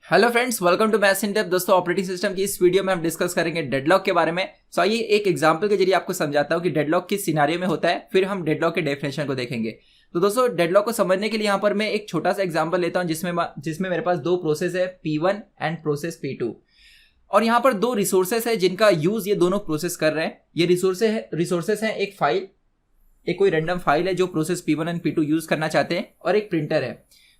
Hello friends, welcome to maths in depth. दोस्तों, operating system की इस वीडियो में हम डिस्कस करेंगे डेडलॉक के बारे में। सो आइए एक एग्जांपल के जरिए आपको समझाता हूं कि डेडलॉक किस सिनेरियो में होता है, फिर हम डेडलॉक के डेफिनेशन को देखेंगे। तो दोस्तों, डेडलॉक को समझने के लिए यहाँ पर मैं एक छोटा सा एग्जाम्पल लेता हूँ जिसमें मेरे पास दो प्रोसेस है, P1 एंड प्रोसेस P2। और यहाँ पर दो रिसोर्सेस है जिनका यूज ये दोनों प्रोसेस कर रहे हैं। ये रिसोर्सेस हैं एक फाइल, एक कोई रैंडम फाइल है जो process P1 and P2 use करना चाहते हैं, और एक प्रिंटर है।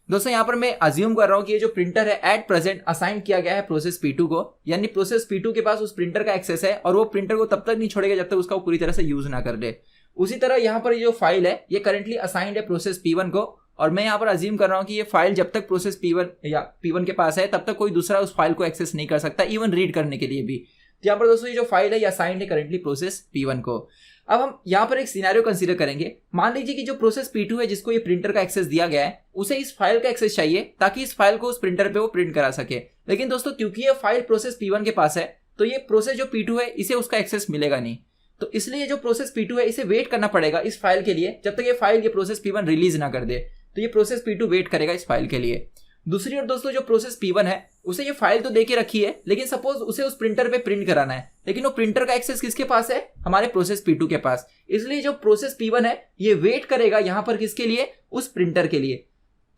दोस्तों, यहाँ पर मैं अज्यूम कर रहा हूँ कि ये जो प्रिंटर है एट प्रेजेंट असाइन किया गया है प्रोसेस P2 को, यानी प्रोसेस P2 के पास उस प्रिंटर का एक्सेस है और वो प्रिंटर को तब तक नहीं छोड़ेगा जब तक उसका वो पूरी तरह से यूज ना कर दे। उसी तरह यहाँ पर जो फाइल है ये करंटली असाइंड है प्रोसेस P1 को, और मैं यहाँ पर अज्यूम कर रहा हूँ कि ये फाइल जब तक प्रोसेस P1 के पास है तब तक कोई दूसरा उस फाइल को एक्सेस नहीं कर सकता, इवन रीड करने के लिए भी। तो यहाँ पर दोस्तों ये जो फाइल है ये असाइंड है करंटली प्रोसेस P1 को। अब हम यहाँ पर एक सिनेरियो कंसीडर करेंगे। मान लीजिए कि जो प्रोसेस P2 है जिसको ये प्रिंटर का एक्सेस दिया गया है, उसे इस फाइल का एक्सेस चाहिए ताकि इस फाइल को उस प्रिंटर पे वो प्रिंट करा सके। लेकिन दोस्तों, क्योंकि ये फाइल प्रोसेस P1 के पास है तो ये प्रोसेस जो P2 है इसे उसका एक्सेस मिलेगा नहीं। तो इसलिए जो प्रोसेस P2 है इसे वेट करना पड़ेगा इस फाइल के लिए जब तक ये प्रोसेस P1 रिलीज ना कर दे। तो ये प्रोसेस P2 वेट करेगा इस फाइल के लिए। दूसरी ओर दोस्तों, जो प्रोसेस P1 है उसे ये फाइल तो देके रखी है, लेकिन सपोज उसे उस प्रिंटर पे प्रिंट कराना है, लेकिन वो प्रिंटर का एक्सेस किसके पास है? हमारे प्रोसेस P2 के पास। इसलिए जो प्रोसेस P1 है ये वेट करेगा यहाँ पर किसके लिए? उस प्रिंटर के लिए।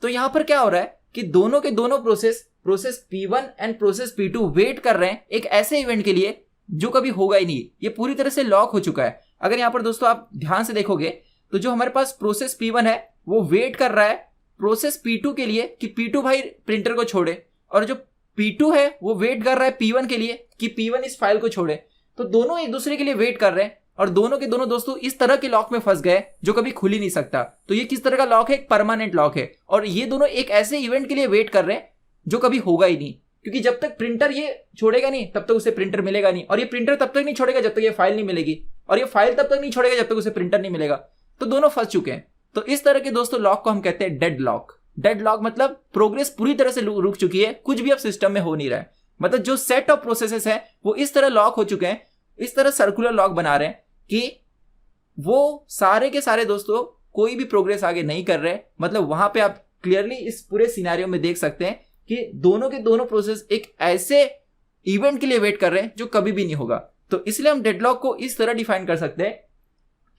तो यहाँ पर क्या हो रहा है कि दोनों के दोनों process P1 and process P2 wait कर रहे हैं एक ऐसे इवेंट के लिए जो कभी होगा ही नहीं। ये पूरी तरह से लॉक हो चुका है। अगर यहाँ पर दोस्तों आप ध्यान से देखोगे तो जो हमारे पास प्रोसेस P1 है वो वेट कर रहा है प्रोसेस P2 के लिए कि P2 भाई प्रिंटर को छोड़े, और जो P2 है वो वेट कर रहा है P1 के लिए कि P1 इस फाइल को छोड़े। तो दोनों एक दूसरे के लिए वेट कर रहे हैं, और दोनों के दोनों दोस्तों इस तरह के लॉक में फंस गए जो कभी खुल ही नहीं सकता। तो ये किस तरह का लॉक है? एक परमानेंट लॉक है, और ये दोनों एक ऐसे इवेंट के लिए वेट कर रहे हैं जो कभी होगा ही नहीं, क्योंकि जब तक प्रिंटर ये छोड़ेगा नहीं तब तक उसे प्रिंटर मिलेगा नहीं, और ये प्रिंटर तब तक नहीं छोड़ेगा जब तक ये फाइल नहीं मिलेगी, और ये फाइल तब तक नहीं छोड़ेगा जब तक उसे प्रिंटर नहीं मिलेगा। तो दोनों फंस चुके हैं। तो इस तरह के दोस्तों लॉक को हम कहते हैं डेडलॉक। डेडलॉक मतलब प्रोग्रेस पूरी तरह से रुक चुकी है, कुछ भी अब सिस्टम में हो नहीं रहा है। मतलब जो सेट ऑफ प्रोसेसेस है वो इस तरह लॉक हो चुके हैं, इस तरह सर्कुलर लॉक बना रहे हैं कि वो सारे के सारे दोस्तों कोई भी प्रोग्रेस आगे नहीं कर रहे। मतलब वहां पे आप क्लियरली इस पूरे सिनेरियो में देख सकते हैं कि दोनों के दोनों प्रोसेस एक ऐसे इवेंट के लिए वेट कर रहे हैं जो कभी भी नहीं होगा। तो इसलिए हम डेडलॉक को इस तरह डिफाइन कर सकते हैं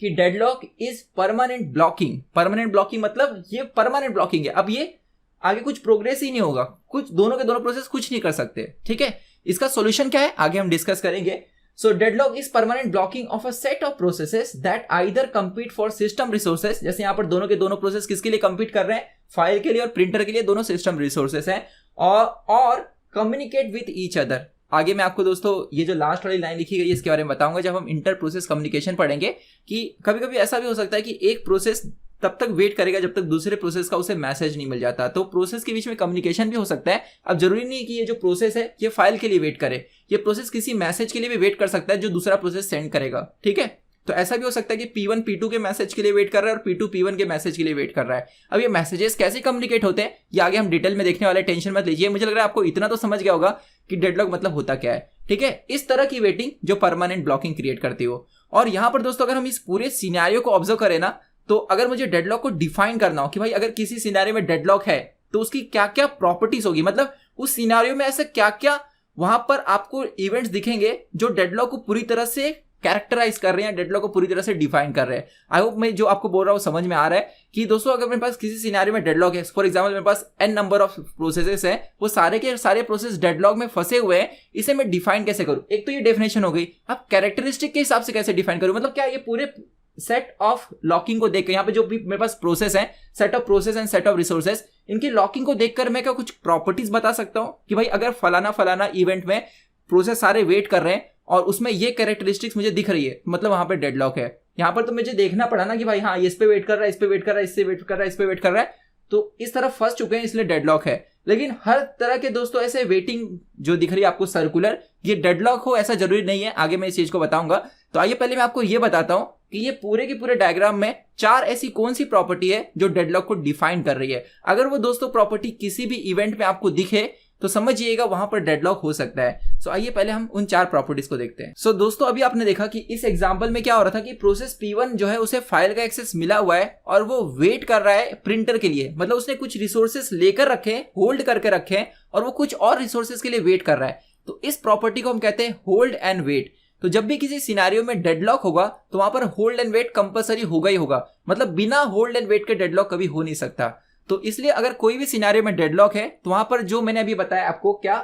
कि deadlock is permanent blocking. Permanent blocking मतलब ये परमानेंट ब्लॉकिंग है, अब ये आगे कुछ प्रोग्रेस ही नहीं होगा, कुछ दोनों के दोनों प्रोसेस कुछ नहीं कर सकते। ठीक है, इसका सॉल्यूशन क्या है आगे हम डिस्कस करेंगे। So deadlock is permanent blocking of a set of processes that either compete for system resources. जैसे यहाँ पर दोनों के दोनों प्रोसेस किसके लिए कंपीट कर रहे हैं? फाइल के लिए और प्रिंटर के लिए, दोनों सिस्टम रिसोर्सेस हैं, और कम्युनिकेट विथ ईच अदर। आगे मैं आपको दोस्तों ये जो लास्ट वाली लाइन लिखी गई है इसके बारे में बताऊंगा जब हम इंटर प्रोसेस कम्युनिकेशन पढ़ेंगे, कि कभी कभी ऐसा भी हो सकता है कि एक प्रोसेस तब तक वेट करेगा जब तक दूसरे प्रोसेस का उसे मैसेज नहीं मिल जाता। तो प्रोसेस के बीच में कम्युनिकेशन भी हो सकता है। अब जरूरी नहीं कि ये जो प्रोसेस है ये फाइल के लिए वेट करे, ये प्रोसेस किसी मैसेज के लिए भी वेट कर सकता है जो दूसरा प्रोसेस सेंड करेगा। ठीक है, तो ऐसा भी हो सकता है कि P1 P2 के मैसेज के लिए वेट कर रहा है और P2 P1 के मैसेज के लिए वेट कर रहा है। अब ये मैसेजेस कैसे कम्युनिकेट होते हैं ये आगे हम डिटेल में देखने वाले, टेंशन मत लीजिए। मुझे लग रहा है आपको इतना तो समझ गया होगा कि डेडलॉक मतलब होता क्या है। ठीक है, इस तरह की वेटिंग जो परमानेंट ब्लॉकिंग क्रिएट करती हो। और यहां पर दोस्तों अगर हम इस पूरे सिनेरियो को ऑब्जर्व करें ना, तो अगर मुझे डेडलॉक को डिफाइन करना हो कि भाई अगर किसी सिनेरियो में डेडलॉक है तो उसकी क्या क्या प्रॉपर्टीज होगी, मतलब उस सिनेरियो में ऐसे क्या क्या वहां पर आपको इवेंट्स दिखेंगे जो डेडलॉक को पूरी तरह से कैरेक्टराइज कर रहे हैं, डेडलॉक को पूरी तरह से डिफाइन कर रहे हैं। आई होप मैं जो आपको बोल रहा हूँ समझ में आ रहा है कि दोस्तों अगर मेरे पास किसी सिनेरियो में डेडलॉक है, फॉर एग्जांपल मेरे पास n नंबर ऑफ प्रोसेसेस है, वो सारे के सारे प्रोसेस डेडलॉक में फंसे हुए हैं, इसे मैं डिफाइन कैसे करूं? एक तो ये डेफिनेशन हो गई। अब कैरेक्टरिस्टिक के हिसाब से कैसे डिफाइन करूं? मतलब क्या ये पूरे सेट ऑफ लॉकिंग को देखकर, यहाँ पे जो भी मेरे पास प्रोसेस है, set of process and set of resources, इनकी लॉकिंग को देखकर मैं क्या कुछ प्रॉपर्टीज बता सकता हूं कि भाई अगर फलाना इवेंट में प्रोसेस सारे वेट कर रहे हैं और उसमें ये कैरेक्टरिस्टिक्स मुझे दिख रही है, मतलब वहां पे डेडलॉक है। यहां पर तो मुझे देखना पड़ा ना कि भाई हाँ इस पे वेट कर रहा है, इस पे वेट कर रहा है, इससे वेट कर रहा है, इस पे वेट कर रहा है, तो इस तरफ फंस चुके हैं इसलिए डेडलॉक है। लेकिन हर तरह के दोस्तों ऐसे वेटिंग जो दिख रही है आपको सर्कुलर, ये डेडलॉक हो ऐसा जरूरी नहीं है, आगे मैं इस चीज को बताऊंगा। तो आइए पहले मैं आपको ये बताता हूं कि ये पूरे के पूरे डायग्राम में चार ऐसी कौन सी प्रॉपर्टी है जो डेडलॉक को डिफाइन कर रही है। अगर वो दोस्तों प्रॉपर्टी किसी भी इवेंट में आपको दिखे तो समझिएगा वहां पर डेडलॉक हो सकता है। सो आइए पहले हम उन 4 प्रॉपर्टीज को देखते हैं। सो दोस्तों अभी आपने देखा कि इस एग्जांपल में क्या हो रहा था कि प्रोसेस P1 जो है उसे फाइल का एक्सेस मिला हुआ है और वो वेट कर रहा है प्रिंटर के लिए, मतलब उसने कुछ रिसोर्सेस लेकर रखे, होल्ड करके रखे हैं और वो कुछ और रिसोर्सेस के लिए वेट कर रहा है। तो इस प्रॉपर्टी को हम कहते हैं होल्ड एंड वेट। तो जब भी किसी सिनेरियो में डेडलॉक होगा तो वहां पर होल्ड एंड वेट कंपलसरी होगा ही होगा, मतलब बिना होल्ड एंड वेट के डेडलॉक कभी हो नहीं सकता। तो इसलिए अगर कोई भी सिनेरियो में डेडलॉक है तो वहां पर जो मैंने अभी बताया आपको क्या,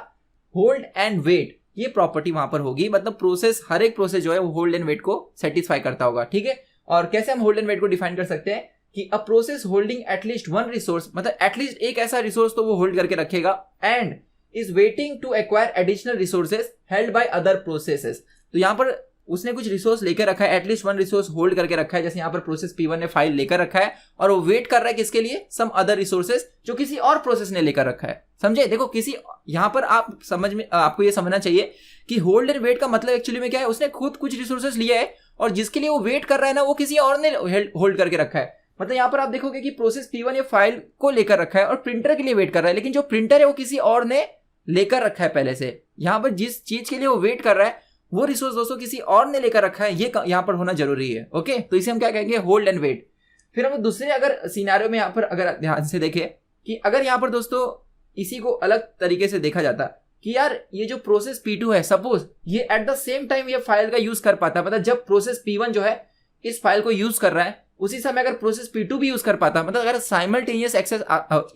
होल्ड एंड वेट, ये प्रॉपर्टी वहां पर होगी। मतलब प्रोसेस, हर एक प्रोसेस जो है वो होल्ड एंड वेट को सेटिस्फाई करता होगा, ठीक है। और कैसे हम होल्ड एंड वेट को डिफाइन कर सकते हैं कि a process holding at least one resource, मतलब एटलीस्ट एक ऐसा रिसोर्स तो वो होल्ड करके रखेगा and is waiting to acquire additional resources held by other processes. तो यहाँ पर उसने कुछ रिसोर्स लेकर रखा है, एटलीस्ट वन रिसोर्स होल्ड करके रखा है, जैसे यहाँ पर प्रोसेस P1 ने फाइल लेकर रखा है और वो वेट कर रहा है किसके लिए, सम अदर रिसोर्सेस जो किसी और प्रोसेस ने लेकर रखा है। समझे, देखो किसी, यहाँ पर आप समझ में, आपको ये समझना चाहिए कि होल्ड एंड वेट का मतलब एक्चुअली में क्या है, उसने खुद कुछ रिसोर्सेस लिया है और जिसके लिए वो वेट कर रहा है ना, वो किसी और ने होल्ड करके रखा है। मतलब यहाँ पर आप देखोगे कि प्रोसेस P1 ये फाइल को लेकर रखा है और प्रिंटर के लिए वेट कर रहा है, लेकिन जो प्रिंटर है वो किसी और ने लेकर रखा है पहले से। यहाँ पर जिस चीज के लिए वो वेट कर रहा है वो रिसोर्स दोस्तों किसी और ने लेकर रखा है, ये यहाँ पर होना जरूरी है। ओके, तो इसे हम क्या कहेंगे, होल्ड एंड वेट। फिर हम दूसरे अगर सिनेरियो में यहाँ पर अगर ध्यान से देखें कि अगर यहाँ पर दोस्तों इसी को अलग तरीके से देखा जाता कि यार ये जो प्रोसेस P2 है, सपोज ये एट द सेम टाइम ये फाइल का यूज कर पाता, मतलब जब प्रोसेस P1 जो है इस फाइल को यूज कर रहा है उसी समय अगर प्रोसेस P2 भी यूज कर पाता, मतलब अगर साइमल्टेनियस एक्सेस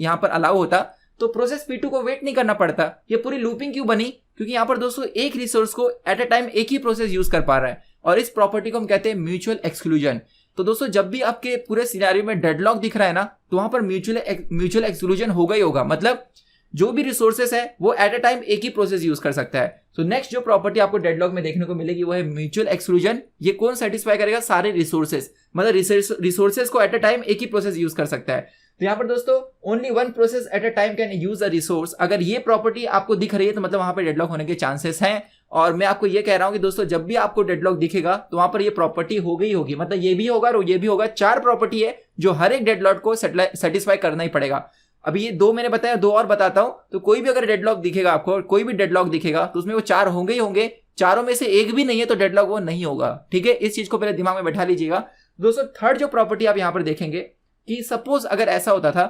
यहाँ पर अलाउ होता तो प्रोसेस P2 को वेट नहीं करना पड़ता। ये पूरी लूपिंग क्यों बनी, क्योंकि यहाँ पर दोस्तों एक रिसोर्स को एट अ टाइम एक ही प्रोसेस यूज कर पा रहा है और इस प्रॉपर्टी को हम कहते हैं म्यूचुअल एक्सक्लूजन। तो दोस्तों जब भी आपके पूरे सिनेरियो में डेडलॉक दिख रहा है ना, तो वहां पर म्यूचुअल एक्सक्लूजन होगा ही होगा, मतलब जो भी रिसोर्सेस है वो एट अ टाइम एक ही प्रोसेस यूज कर सकता है। तो नेक्स्ट जो प्रॉपर्टी आपको डेडलॉक में देखने को मिलेगी वो है म्यूचुअल एक्सक्लूजन। ये कौन सेटिस्फाई करेगा, सारे रिसोर्सेस, मतलब रिसोर्सेस को एट अ टाइम एक ही प्रोसेस यूज कर सकता है। तो यहाँ पर दोस्तों only one process at a time can use a resource. अगर ये प्रॉपर्टी आपको दिख रही है तो मतलब वहां पर डेडलॉक होने के चांसेस हैं। और मैं आपको ये कह रहा हूं कि दोस्तों जब भी आपको डेडलॉक दिखेगा तो वहां पर ये प्रॉपर्टी हो गई होगी, मतलब ये भी होगा और ये भी होगा। 4 प्रॉपर्टी है जो हर एक डेडलॉक को सेटिस्फाई करना ही पड़ेगा। अभी ये 2 मैंने बताया, 2 और बताता हूं। तो कोई भी अगर डेडलॉक दिखेगा आपको, कोई भी डेडलॉक दिखेगा तो उसमें वो 4 होंगे ही होंगे, चारों में से एक भी नहीं है तो डेडलॉक वो नहीं होगा, ठीक है। इस चीज को पहले दिमाग में बैठा लीजिएगा। दोस्तों थर्ड जो प्रॉपर्टी आप यहां पर देखेंगे कि सपोज अगर ऐसा होता था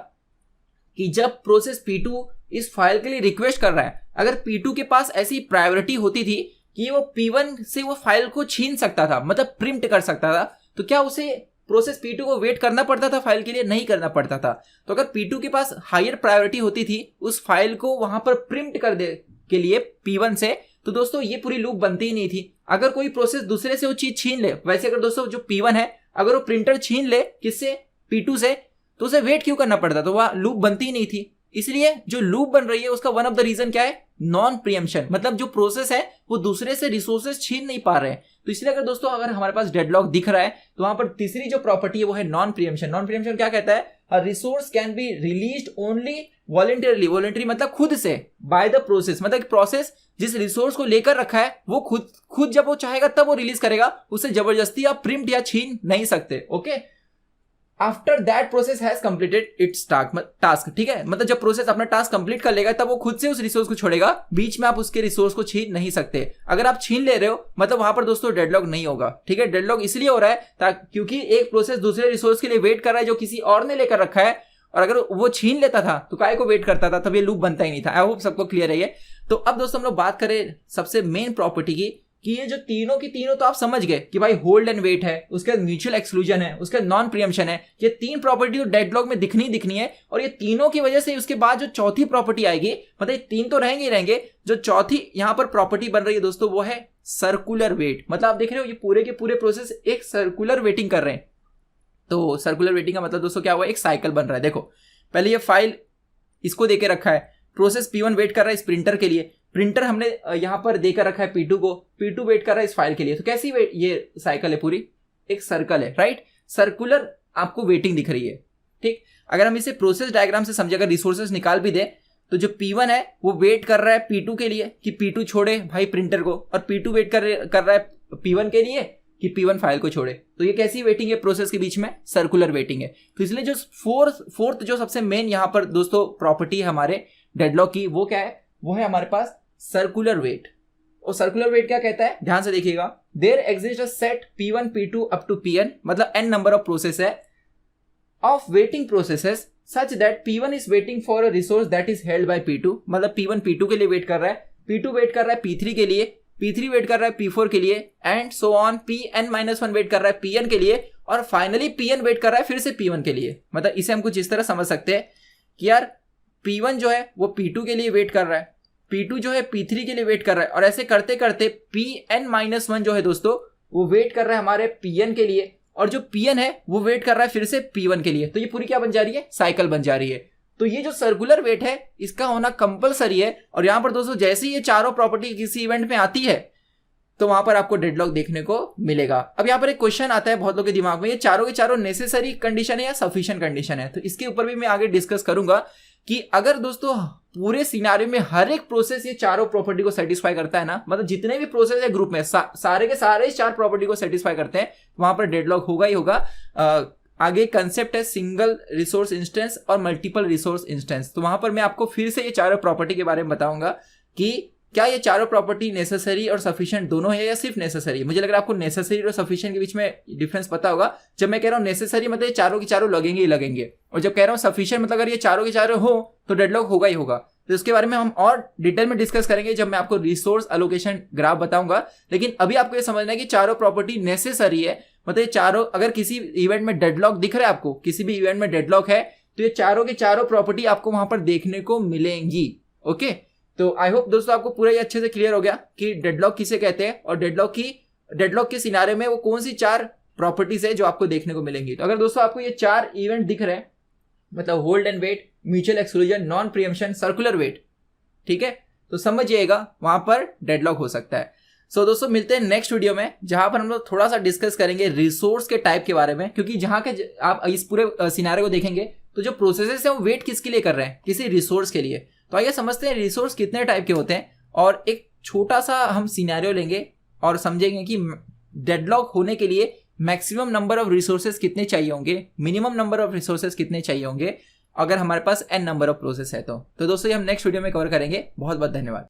कि जब प्रोसेस P2 इस फाइल के लिए रिक्वेस्ट कर रहा है, अगर P2 के पास ऐसी प्रायोरिटी होती थी कि वो P1 से वो फाइल को छीन सकता था, मतलब प्रिंट कर सकता था, तो क्या उसे प्रोसेस P2 को वेट करना पड़ता था फाइल के लिए? नहीं करना पड़ता था। तो अगर P2 के पास हायर प्रायोरिटी होती थी उस फाइल को वहां पर प्रिंट कर दे के लिए P1 से, तो दोस्तों ये पूरी लूप बनती ही नहीं थी। अगर कोई प्रोसेस दूसरे से वो चीज छीन ले, वैसे अगर दोस्तों जो P1 है अगर वो प्रिंटर छीन ले किससे, P2 से, तो उसे वेट क्यों करना पड़ता, तो वह लूप बनती ही नहीं थी। इसलिए जो लूप बन रही है उसका वन ऑफ द रीजन क्या है, नॉन प्रीएम्पशन, मतलब जो प्रोसेस है वो दूसरे से रिसोर्सेस छीन नहीं पा रहे हैं। तो इसलिए अगर दोस्तों अगर हमारे पास डेडलॉक दिख रहा है तो वहां पर तीसरी जो प्रॉपर्टी है वो है नॉन प्रीएम्पशन। नॉन प्रीएम्पशन क्या कहता है, a resource can be released only voluntarily, voluntary मतलब खुद से, बाय द प्रोसेस, मतलब प्रोसेस जिस रिसोर्स को लेकर रखा है वो खुद जब वो चाहेगा तब वो रिलीज करेगा, उसे जबरदस्ती आप प्रिंट या छीन नहीं सकते। Okay, after that process has completed it's task, ठीक है, मतलब जब प्रोसेस अपना टास्क कंप्लीट कर लेगा तब वो खुद से उस रिसोर्स को छोड़ेगा, बीच में आप उसके रिसोर्स को छीन नहीं सकते। अगर आप छीन ले रहे हो मतलब वहां पर दोस्तों डेडलॉक नहीं होगा, ठीक है। डेडलॉक इसलिए हो रहा है क्योंकि एक प्रोसेस दूसरे रिसोर्स के लिए वेट कर रहा है जो किसी और ने लेकर रखा है, और अगर वो छीन लेता था तो काय को वेट करता था, तब ये लूप बनता ही नहीं था। आई होप सबको क्लियर है ये। तो अब दोस्तों हम लोग बात करें सबसे मेन प्रॉपर्टी की, कि ये जो तीनों की तीनों तो आप समझ गए कि भाई होल्ड एंड वेट है, उसके बाद म्यूचुअल एक्सक्लूजन है, उसके बाद नॉन प्रीएम्पशन है। ये 3 प्रॉपर्टी तो डेडलॉक में दिखनी है, और ये तीनों की वजह से उसके बाद जो चौथी प्रॉपर्टी आएगी, मतलब ये 3 तो रहेंगे ही रहेंगे, जो चौथी यहां पर प्रॉपर्टी बन रही है दोस्तों वो है सर्कुलर वेट। मतलब आप देख रहे हो ये पूरे के पूरे प्रोसेस एक सर्कुलर वेटिंग कर रहे हैं। तो सर्कुलर वेटिंग का मतलब दोस्तों क्या हुआ, एक साइकिल बन रहा है। देखो पहले ये फाइल इसको देके रखा है, प्रोसेस P1 वेट कर रहा है इस प्रिंटर के लिए, प्रिंटर हमने यहां पर देकर रखा है P2 को, P2 वेट कर रहा है इस फाइल के लिए। तो कैसी वेट, ये साइकिल है पूरी, एक सर्कल है, राइट। सर्कुलर आपको वेटिंग दिख रही है, ठीक। अगर हम इसे प्रोसेस डायग्राम से समझे, अगर रिसोर्सेज निकाल भी दे तो जो P1 है वो वेट कर रहा है P2 के लिए कि P2 छोड़े भाई प्रिंटर को, और P2 वेट कर रहा है P1 के लिए कि P1 फाइल को छोड़े। तो ये कैसी वेटिंग है प्रोसेस के बीच में, सर्कुलर वेटिंग है। तो इसलिए जो फोर्थ जो सबसे मेन यहां पर दोस्तों प्रॉपर्टी है हमारे डेडलॉक की, वो क्या है, वो है हमारे पास सर्कुलर वेट। और सर्कुलर वेट क्या कहता है, ध्यान से देखिएगा, there exist a set P1 P2 up to Pn, मतलब n नंबर ऑफ प्रोसेस है of waiting processes such that P1 is waiting for a resource that is held by P2, मतलब P1 P2 के लिए wait कर रहा है, P2 wait कर रहा है P3 के लिए, P3 वेट कर रहा है P4 के लिए, and so on Pn-1 wait कर रहा है Pn के लिए, और फाइनली Pn वेट कर रहा है फिर से P1 के लिए। मतलब इसे हम कुछ इस तरह समझ सकते हैं कि यार P1 जो है वो P2 के लिए वेट कर रहा है, P2 जो है P3 के लिए वेट कर रहा है, और ऐसे करते करते Pn-1 जो है दोस्तों वो वेट कर रहा है हमारे Pn के लिए, और जो Pn है वो वेट कर रहा है फिर से P1 के लिए। तो ये पूरी क्या बन जा रही है, साइकिल बन जा रही है। तो ये जो सर्कुलर वेट है इसका होना कंपलसरी है। और यहां पर दोस्तों जैसे ही ये चारों प्रॉपर्टी किसी इवेंट में आती है तो वहां पर आपको डेडलॉक देखने को मिलेगा। अब यहां पर एक क्वेश्चन आता है बहुत लोगों के दिमाग में, ये चारों के चारों नेसेसरी कंडीशन है या सफिशिएंट कंडीशन है। तो इसके ऊपर भी मैं आगे डिस्कस करूंगा कि अगर दोस्तों पूरे सिनारियो में हर एक प्रोसेस ये चारों प्रॉपर्टी को सेटिस्फाई करता है ना, मतलब जितने भी प्रोसेस है ग्रुप में सारे के सारे चार प्रॉपर्टी को सेटिस्फाई करते हैं, वहां पर डेडलॉक होगा ही होगा। आगे कंसेप्ट है सिंगल रिसोर्स इंस्टेंस और मल्टीपल रिसोर्स इंस्टेंस। तो वहां पर मैं आपको फिर से ये चारों प्रॉपर्टी के बारे में बताऊंगा कि क्या ये चारों प्रॉपर्टी नेसेसरी और सफिशिएंट दोनों है या सिर्फ नेसेसरी है। मुझे लग रहा है आपको नेसेसरी और सफिशिएंट के बीच में डिफरेंस पता होगा। जब मैं कह रहा हूँ नेसेसरी मतलब ये चारों के चारों लगेंगे ही लगेंगे, और जब कह रहा हूँ सफिशिएंट मतलब अगर ये चारों के चारों हो तो डेडलॉक होगा ही होगा। तो इसके बारे में हम और डिटेल में डिस्कस करेंगे जब मैं आपको रिसोर्स एलोकेशन ग्राफ बताऊंगा। लेकिन अभी आपको ये समझना है कि चारों प्रॉपर्टी नेसेसरी है, मतलब ये चारों, अगर किसी इवेंट में डेडलॉक दिख रहा है आपको, किसी भी इवेंट में डेडलॉक है, तो ये चारों के चारों प्रॉपर्टी आपको वहां पर देखने को मिलेंगी। ओके, तो आई होप दोस्तों आपको पूरा ये अच्छे से क्लियर हो गया कि डेडलॉक किसे कहते हैं और डेडलॉक के सिनारियो में वो कौन सी चार प्रॉपर्टीज है जो आपको देखने को मिलेंगी। तो अगर दोस्तों आपको ये चार इवेंट दिख रहे हैं, मतलब hold and wait, mutual exclusion, non preemption, circular wait, ठीक है, तो समझिएगा वहां पर डेडलॉक हो सकता है। सो दोस्तों मिलते हैं नेक्स्ट वीडियो में, जहां पर हम लोग थोड़ा सा डिस्कस करेंगे रिसोर्स के टाइप के बारे में, क्योंकि जहां के आप इस पूरे सिनारियो को देखेंगे तो जो प्रोसेसेस है वो वेट किसके लिए कर रहे हैं, किसी रिसोर्स के लिए। तो आइए समझते हैं रिसोर्स कितने टाइप के होते हैं, और एक छोटा सा हम सिनेरियो लेंगे और समझेंगे कि डेडलॉक होने के लिए मैक्सिमम नंबर ऑफ रिसोर्सेज कितने चाहिए होंगे, मिनिमम नंबर ऑफ रिसोर्सेज कितने चाहिए होंगे अगर हमारे पास n नंबर ऑफ प्रोसेस है। तो दोस्तों ये हम नेक्स्ट वीडियो में कवर करेंगे। बहुत बहुत धन्यवाद।